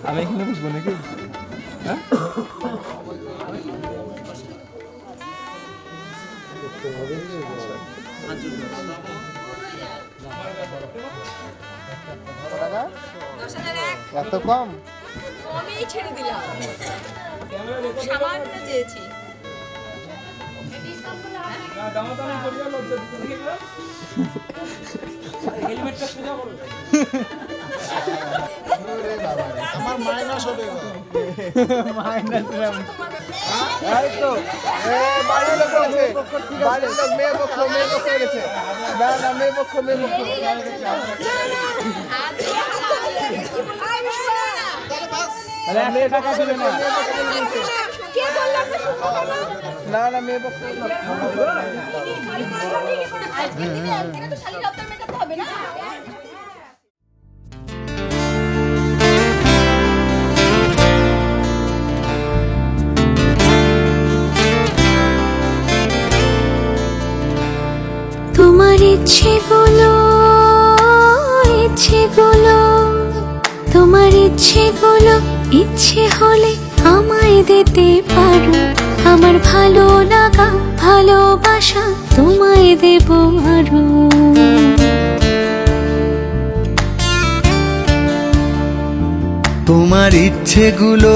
আমি এখানে বসবো নাকি? হ্যাঁ এত কম? আমি ছেড়ে দিলাম, সামান্য চেয়েছি। আমার মাইনাস হবে। বাড়ির লোক বলেছে, বাড়ির লোক মেয়ে পক্ষ বলেছে। না না, মেয়ে পক্ষ। না না, মেয়ে পক্ষ। তোমার ইচ্ছেগুলো, তোমার ইচ্ছেগুলো ইচ্ছে হলে আমায় দিতে পারো। আমার ভালো লাগা ভালোবাসা তোমায় দেব আরো। তোমার ইচ্ছেগুলো,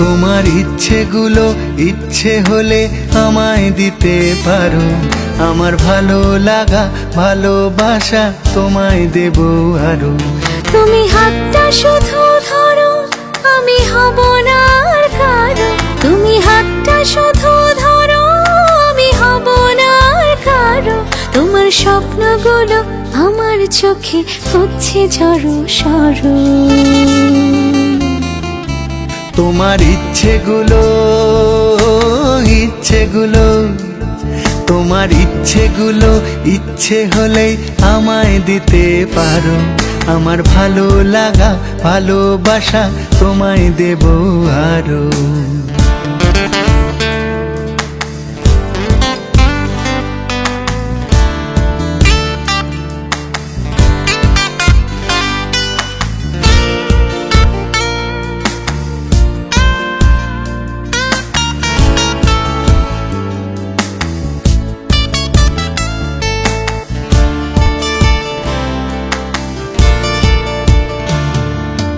তোমার ইচ্ছেগুলো ইচ্ছে হলে আমায় দিতে পারো। আমার ভালো লাগা ভালোবাসা তোমায় দেব আরো। তুমি হাতটা শুধু ধরো, আমি হব না আর কারো। তুমি হাতটা শুধু ধরো, আমি হব না আর কারো। তোমার স্বপ্নগুলো আমার চোখে হচ্ছে ঝড়ো সরো। তোমার ইচ্ছেগুলো, তোমার ইচ্ছেগুলো ইচ্ছে হলেই আমায় দিতে পারো। আমার ভালো লাগা ভালোবাসা তোমায় দেব আরো।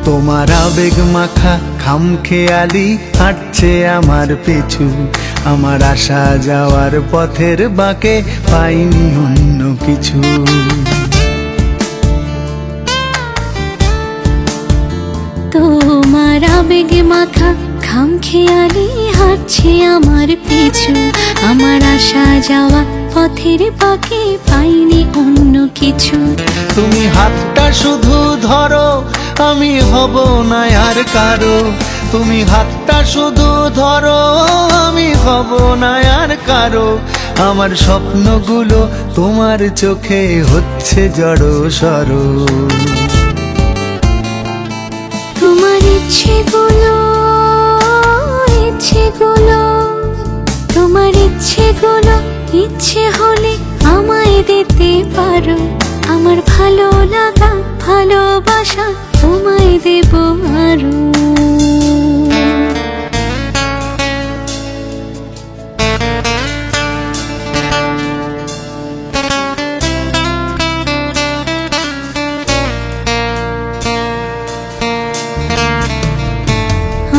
তোমার আবেগ মাখা খামখেয়ালি হাঁটছে আমার পিছু। আমার আসা যাওয়ার পথের বাঁকে পাইনি অন্য কিছু। তোমার আবেগ মাখা খামখেয়ালি হাঁটছে আমার পিছু। আমার আসা যাওয়া পথের বাঁকে পাইনি অন্য কিছু। তুমি হাতটা শুধু ধরো, আমি হব না আর কারো। তুমি হাতটা শুধু ধরো, আমি হব না আর কারো। আমার স্বপ্নগুলো তোমার চোখে হচ্ছে জড়ো সরো। তোমার ইচ্ছেগুলো, তোমার ইচ্ছেগুলো ইচ্ছে হলে আমায় দিতে পারো। আমার ভালো লাগা ভালোবাসা তোমায় দেব আরো।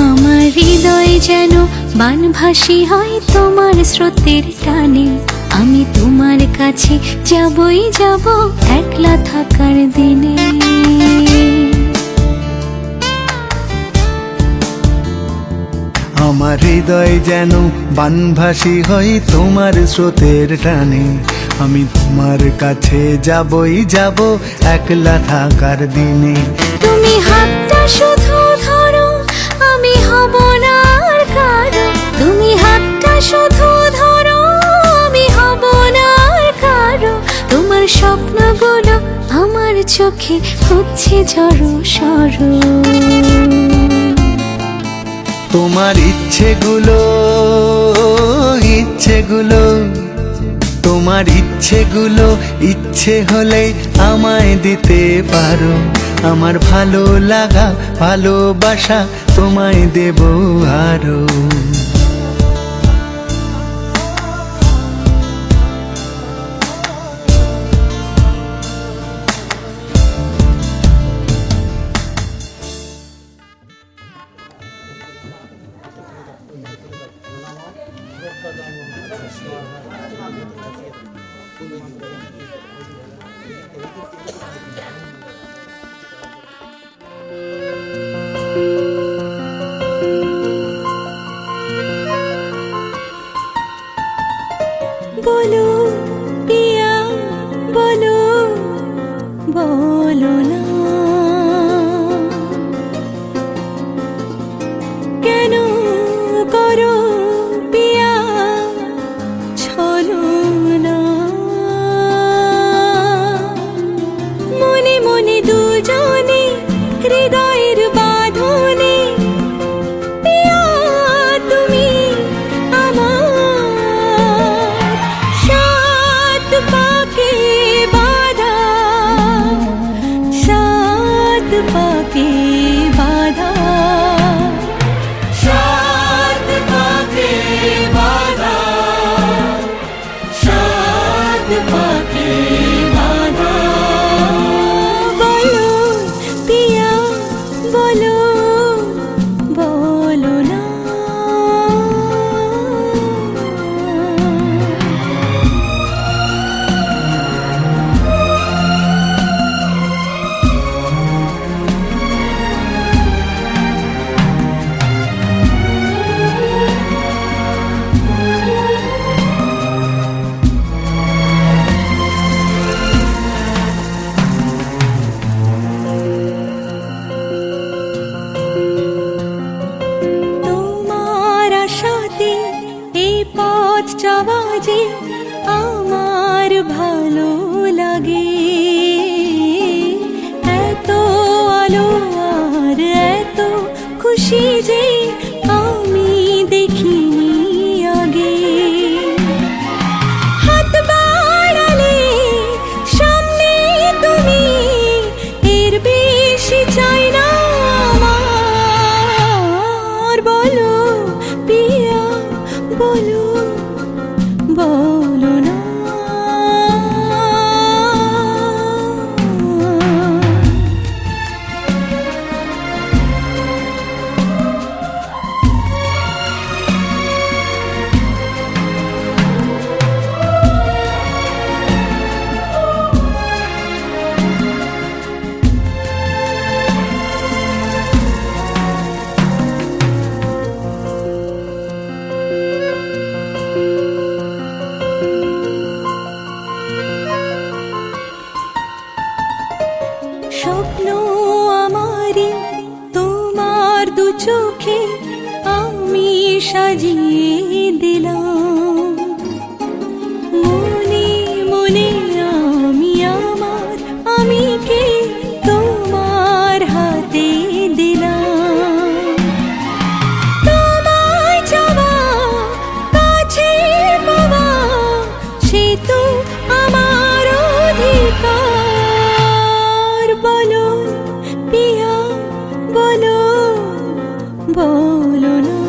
আমার হৃদয় যেন বানভাসী হয় তোমার স্রোতের টানে। আমি তোমার কাছে যাবই যাব একলা থাকার দিনে। আমার হৃদয় যেন বানভাসী হয় তোমার স্রোতের টানে, আমি তোমার কাছে যাবই যাব একলা থাকার দিনে। তুমি হাতটা শুধু ধরো, আমি হব না আর কারো। তুমি হাতটা শুধু ধরো, আমি হব না আর কারো। তোমার স্বপ্নগুলো আমার চোখে হচ্ছে ঝড়ো সরো। তোমার ইচ্ছেগুলো তোমার ইচ্ছেগুলো ইচ্ছে হলে আমায় দিতে পারো। আমার ভালো লাগা ভালোবাসা তোমায় দেব আরো। বলো পিয়া বলো, বলো না কেন করো পিয়া ছলনা। মনে মনে দুজনে হৃদয়ের বাঁধনে পিয়া তুমি আমার সাত পাকে বাঁধা, সাত পাকে বাঁধা, সাত পাকে বাঁধা, সাত পাকে বাঁধা। বলো পিয়া বলো, বলো না তোমার আশাতে এই পথ চলা যে আমার ভালো লাগে। এত আলো আর এত খুশি যে আমি দেখিনি আগে। হাত বাড়ালে সামনে তুমি, এর বেশি চাই না আমার। বলো পিয়া বলো, বলো না স্বপ্ন আমারি তোমার দু চোখে আমি সাজিয়ে দিলাম। মনে মনে আমি আমার আমিকে তোমার হাতে দিলাম। তোমায় চাওয়া কাছে পাওয়া সে তো আমার অধিকার। বলো পিয়া বলো, বলো না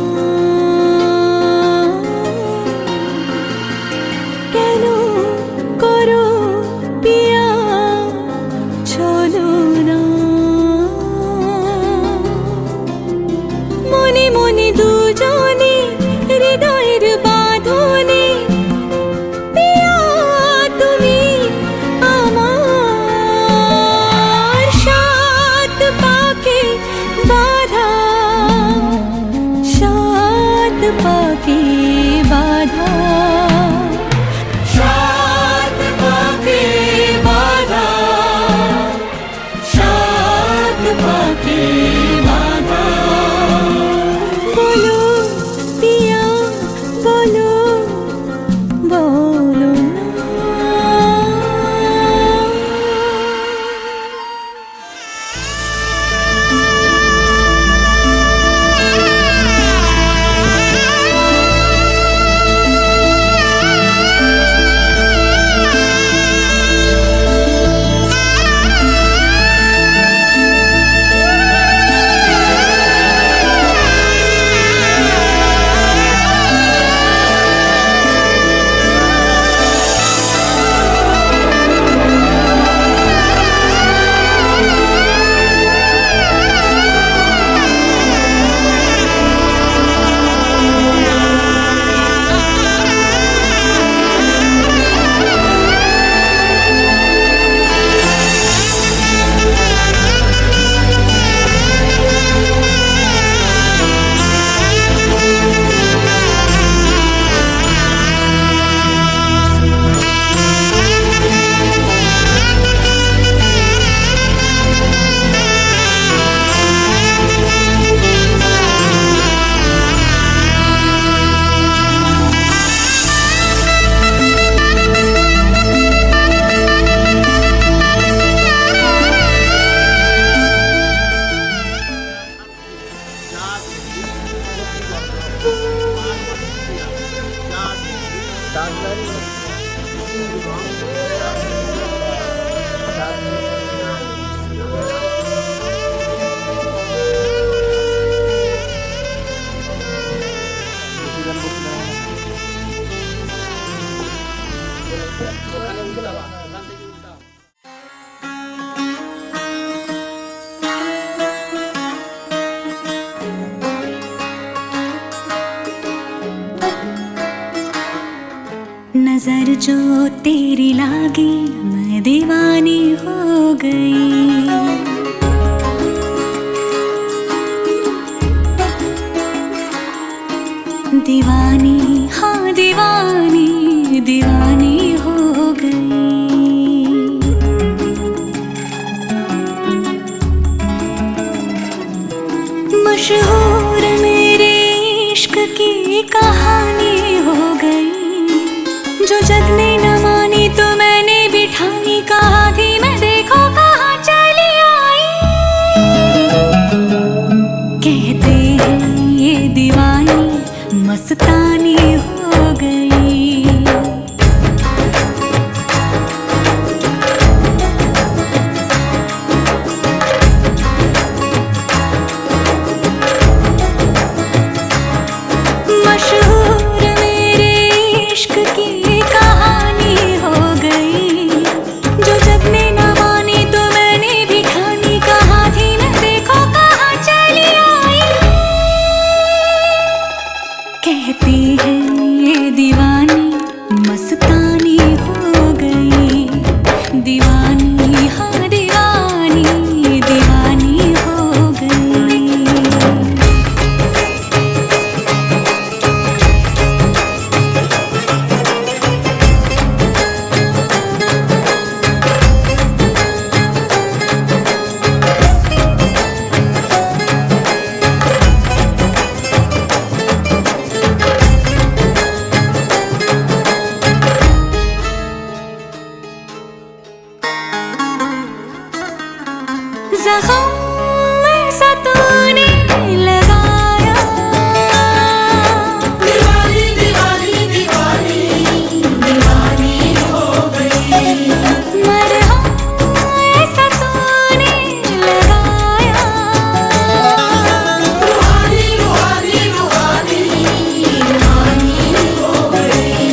नजर जो तेरी लागी मैं दीवानी हो गई। दीवानी हाँ दीवानी दीवानी हो गई। मशहूर मेरे इश्क की कहानी हो गई। जो जग ने न मानी तो मैंने भी ठानी। कहा थी मैं देखो कहाँ चली आई। कहते हैं ये दीवानी मस्तानी हो गई। मशहूर मेरे इश्क की कहानी हो गई। जो जग ने न मानी तो मैंने भी ठानी। कहा थी मैं देखो कहाँ चली आई। कहती है ये दीवानी मस्तानी हो गई। दीवानी हाँ दीवानी दीवानी हो गई। ज़ख्म ऐसा तूने लगाया। दीवानी दीवानी दीवानी दीवानी हो गई। मरहम ऐसा तूने लगाया। रूहानी रूहानी रूहानी रूहानी हो गई।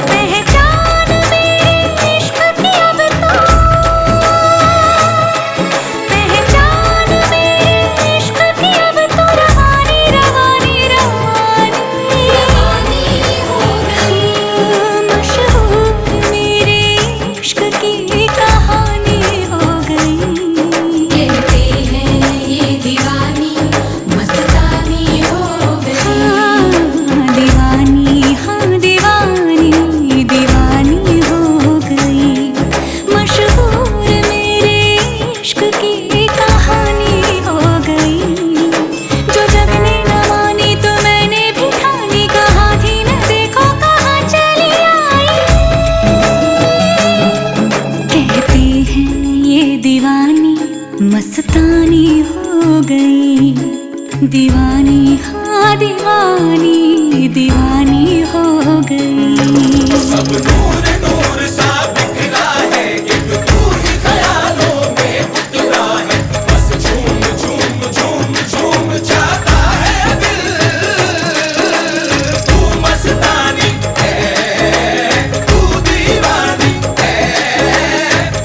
पहचान मेरे इश्क की अब तो। मस्तानी हो गई। दीवानी हाँ दीवानी दीवानी हो गई। सब नूर नूर सा बिखरा है। एक तू ही ख्यालों में उतरा है। बस झूम झूम झूम झूम जाता है दिल। तू मस्तानी है तू दीवानी है।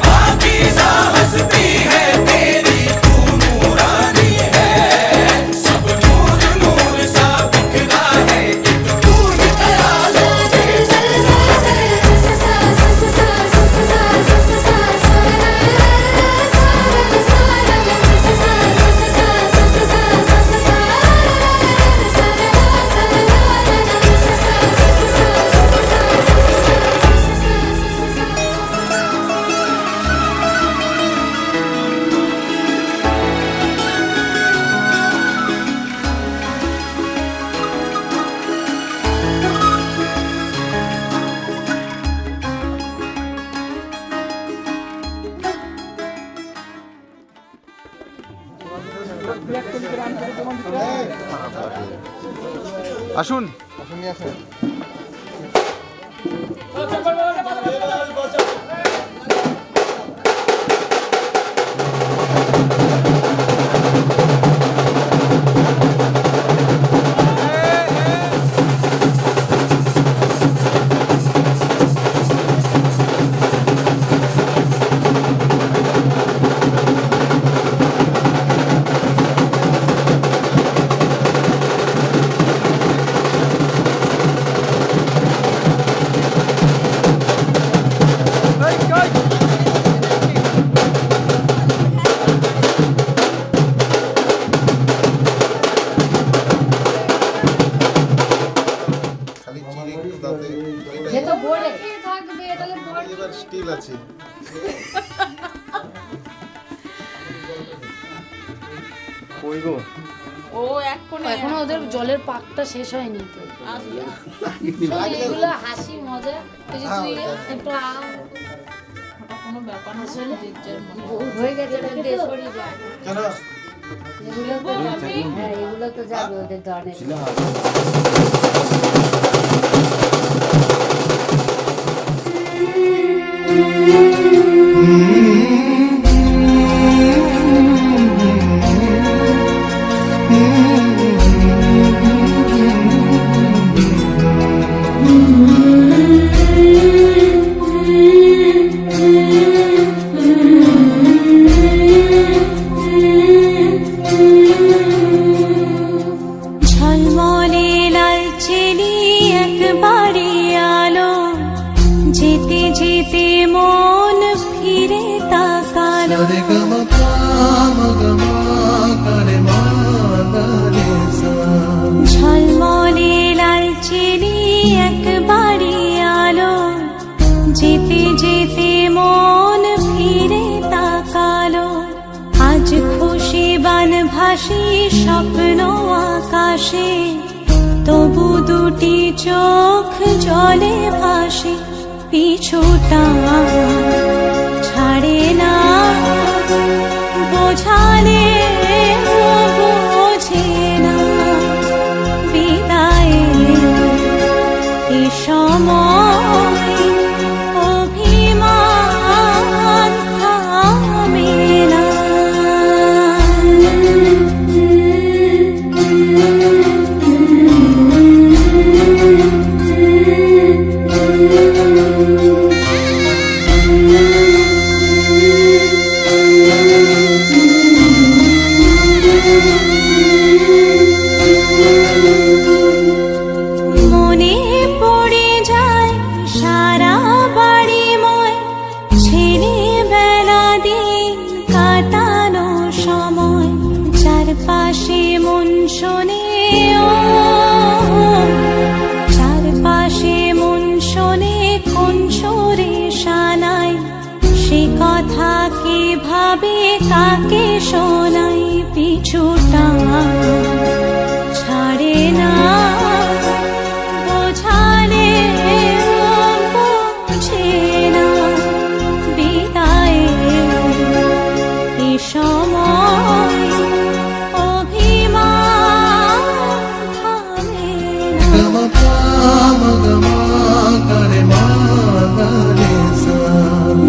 पाकीज़ा हस्ती है तेरी तू नूरानी है। सब नूर नूर सा बिखरा है। एक तू ही ख्यालों আসুন আসুন তো বোর্ডে থাকবে তাহলে বোর্ড এবার স্টিল আছে। কই গো? ও এক কোণে এখনো ওদের জলের পাকটা শেষ হয়নি তো। শোন, এগুলো হাসি মজা এই যে তুই একটু কোনো ব্যাপার না, আসলে জিজ্ঞেস মনে হয়ে গেছে এটাকে তো সরিয়ে দে। কেন? এগুলো তো যাবে, হ্যাঁ এগুলো তো যাবে ওদের দলে। ঝলমলে লাল চেলি একবারে আলো, যেতে যেতে মন ফিরে তাকালো। ঝলমলে লাল চেলি একবারে আলো, যেতে যেতে মন ফিরে তাকালো। আজ খুশি বান ভাসি স্বপ্ন আকাশে, তবু দুটি চোখ জলে ভাসে। পিছুটা ছাড়ে না, বোঝালে বোঝে না। বিদায়ে এ সময় অভিমান থামে না। মনে পড়ে যায় সারা বাড়িময় ছেলেবেলা দিন কাটানো সময়। চারপাশে মন শোনে ও, চারপাশে মন শোনে কোন সুরে শানাই। সে কথা কে ভাবে কাকে শোনাই। পিছুটা ছাড়ে না, বোঝালে বোঝে না। বিদায়ে এ সময় অভিমান থামে না।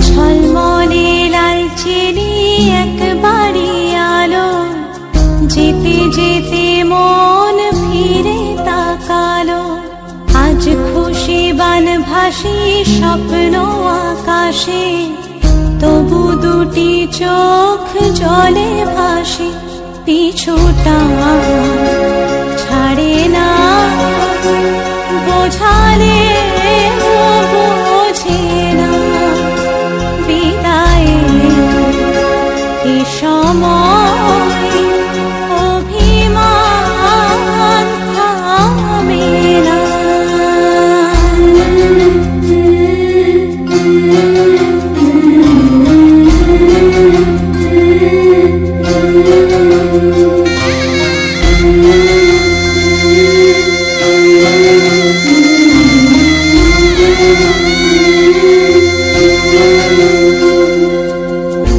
ঝলমলে লাল চেলি একবারে আলো, যেতে যেতে মন ফিরে তাকালো। আজ খুশি বান ভাসি স্বপ্ন আকাশে, তবু দুটি চোখ জলে ভাসে। পিছুটা ছাড়ে না, বোঝালে বোঝে না। বিদায়ে এ সময় অভিমান থামে না।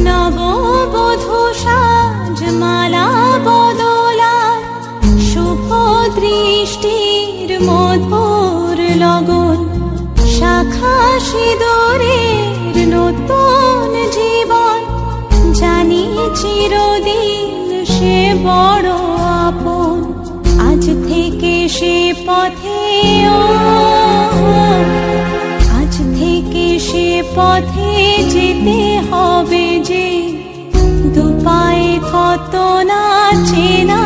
নববধূ সাজমালা বদলায়, শুভ দৃষ্টির মধুর লগন। শাখা সিঁদুরের নতুন জীবন, জানি চিরদিন সে বড় আপন। আজ থেকে সে পথে ও, আজ থেকে সে পথে যেতে হবে যে। দুপায়ে কত না চেনা